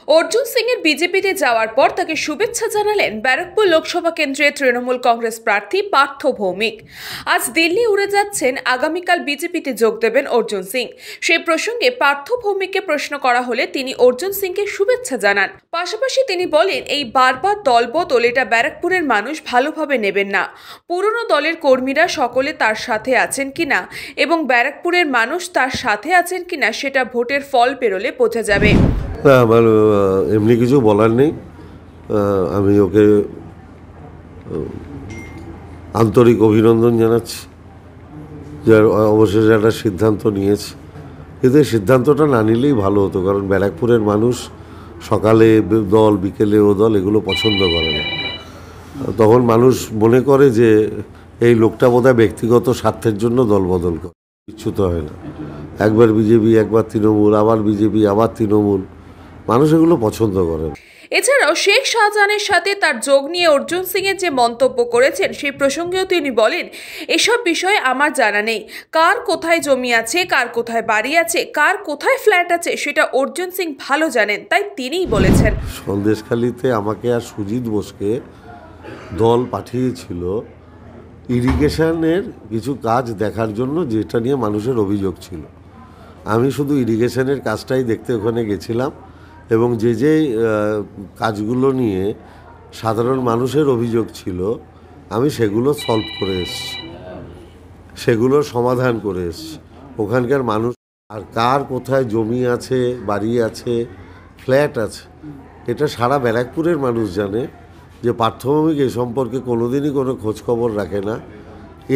অর্জুন সিং এর বিজেপিতে যাওয়ার পর তাকে শুভেচ্ছা জানালেন ব্যারাকপুর লোকসভা কেন্দ্রের তৃণমূল কংগ্রেস প্রার্থী পার্থ ভৌমিক। আজ দিল্লি উড়ে যাচ্ছেন, আগামীকাল বিজেপিতে যোগ দেবেন অর্জুন সিং। সেই প্রসঙ্গে পার্থ ভৌমিককে প্রশ্ন করা হলে তিনি অর্জুন সিংকে শুভেচ্ছা জানান। পাশাপাশি তিনি বলেন, এই বারবার দলবদল এটা ব্যারাকপুরের মানুষ ভালোভাবে নেবেন না। পুরনো দলের কর্মীরা সকলে তার সাথে আছেন কিনা এবং ব্যারাকপুরের মানুষ তার সাথে আছেন কিনা সেটা ভোটের ফল পেরোলে বোঝা যাবে। না, আমার এমনি কিছু বলার নেই। আমি ওকে আন্তরিক অভিনন্দন জানাচ্ছি, যার অবশেষে একটা সিদ্ধান্ত নিয়েছে। কিন্তু এই সিদ্ধান্তটা না নিলেই ভালো হতো, কারণ ব্যারাকপুরের মানুষ সকালে দল, বিকেলে ও দল এগুলো পছন্দ করে না। তখন মানুষ মনে করে যে এই লোকটা বোধহয় ব্যক্তিগত স্বার্থের জন্য দল বদল করে, কিচ্ছু তো হয় না। একবার বিজেপি, একবার তৃণমূল, আবার বিজেপি, আবার তৃণমূল, মানুষ এগুলো পছন্দ করে না। এছাড়াও শেখ শাহজাহানের সাথে তার যোগ নিয়ে অর্জুন সিং এর যে মন্তব্য করেছেন সেই প্রসঙ্গেও তিনি বলেন, এসব বিষয়ে আমার জানা নেই। কার কোথায় জমি আছে, কার কোথায় বাড়ি আছে, কার কোথায় ফ্ল্যাট আছে সেটা অর্জুন সিং ভালো জানেন, তাই তিনিই বলেছেন। সন্দেশখালীতে আমাকে আর সুজিত বোসকে দল পাঠিয়েছিল ইরিগেশনের কিছু কাজ দেখার জন্য, যেটা নিয়ে মানুষের অভিযোগ ছিল। আমি শুধু ইরিগেশনের কাজটাই দেখতে ওখানে গেছিলাম এবং যে কাজগুলো নিয়ে সাধারণ মানুষের অভিযোগ ছিল আমি সেগুলো সলভ করে এসেছি, সেগুলো সমাধান করে এসেছি। ওখানকার মানুষ আর কার কোথায় জমি আছে, বাড়ি আছে, ফ্ল্যাট আছে, এটা সারা ব্যারাকপুরের মানুষ জানে। যে পার্থ ভৌমিক এ সম্পর্কে কোনোদিনই কোনো খোঁজখবর রাখে না।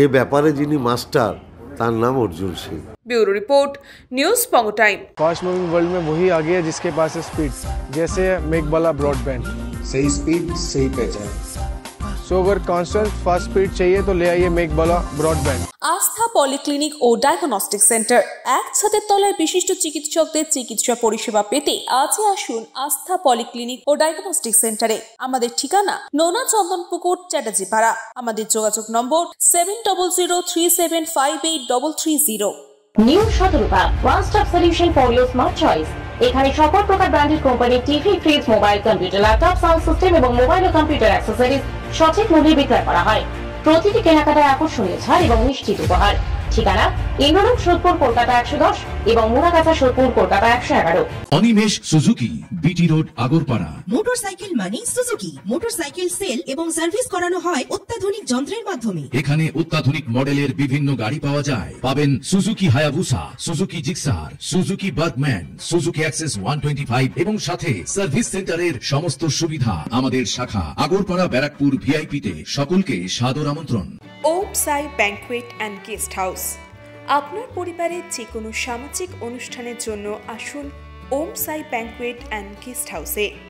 এ ব্যাপারে যিনি মাস্টার তার নাম Arjun Singh. Bureau report, news Pongo time. Fast moving world में वही आगे है जिसके पास है स्पीड, जैसे मेघबाला ब्रॉडबैंड। सही स्पीड, सही पहचान। सो अगर कांस्टेंट फास्ट स्पीड चाहिए तो ले आइए मेघबाला ब्रॉडबैंड। আস্থা পলিক্লিনিক ও ডায়াগনস্টিক সেন্টার, এক ছাদের তলায় বিশিষ্ট চিকিৎসকদের চিকিৎসা পরিষেবা পেতে আজই আসুন আস্থা পলিক্লিনিক ও ডায়াগনস্টিক সেন্টারে। আমাদের ঠিকানা নোনা চন্দনপুকুর, চ্যাটার্জিপাড়া। আমাদের যোগাযোগ নম্বর 7003758330। New Shatarupa, one stop solution for your smart choice. এখানে সকল প্রকার ব্র্যান্ডেড কোম্পানির TV, fridge, mobile, computer, laptop, sound system এবং মোবাইল ও কম্পিউটার অ্যাক্সেসরিজ সঠিক মূল্যে বিক্রয় করা হয়। প্রতিটি কেনাকাটায় আকর্ষণীয় ছাড় এবং নিশ্চিত উপহার। ঠিকানা ইন্দ্রলোক, সোদপুর, কলকাতা 110 এবং Muragachha, Sodepur, Kolkata 111। Animesh Suzuki, BT road, Agarpara. Motorcycle মানে সুজুকি। মোটরসাইকেল সেল এবং সার্ভিস করানো হয় অত্যাধুনিক যন্ত্রের মাধ্যমে। এখানে অত্যাধুনিক মডেলের বিভিন্ন গাড়ি পাওয়া যায়। পাবেন Suzuki Hayabusa, Suzuki Gixxer, Suzuki Bergman, Suzuki access 125 এবং সাথে সার্ভিস সেন্টারের সমস্ত সুবিধা। আমাদের শাখা আগরপাড়া, ব্যারাকপুর ভিআইপি তে। সকলকে সাদর আমন্ত্রণ। ওম সাই ব্যাংকুয়েট অ্যান্ড গেস্ট হাউস। আপনার পরিবারের যে কোনো সামাজিক অনুষ্ঠানের জন্য আসুন ওম সাই ব্যাংকুয়েট অ্যান্ড গেস্ট হাউসে।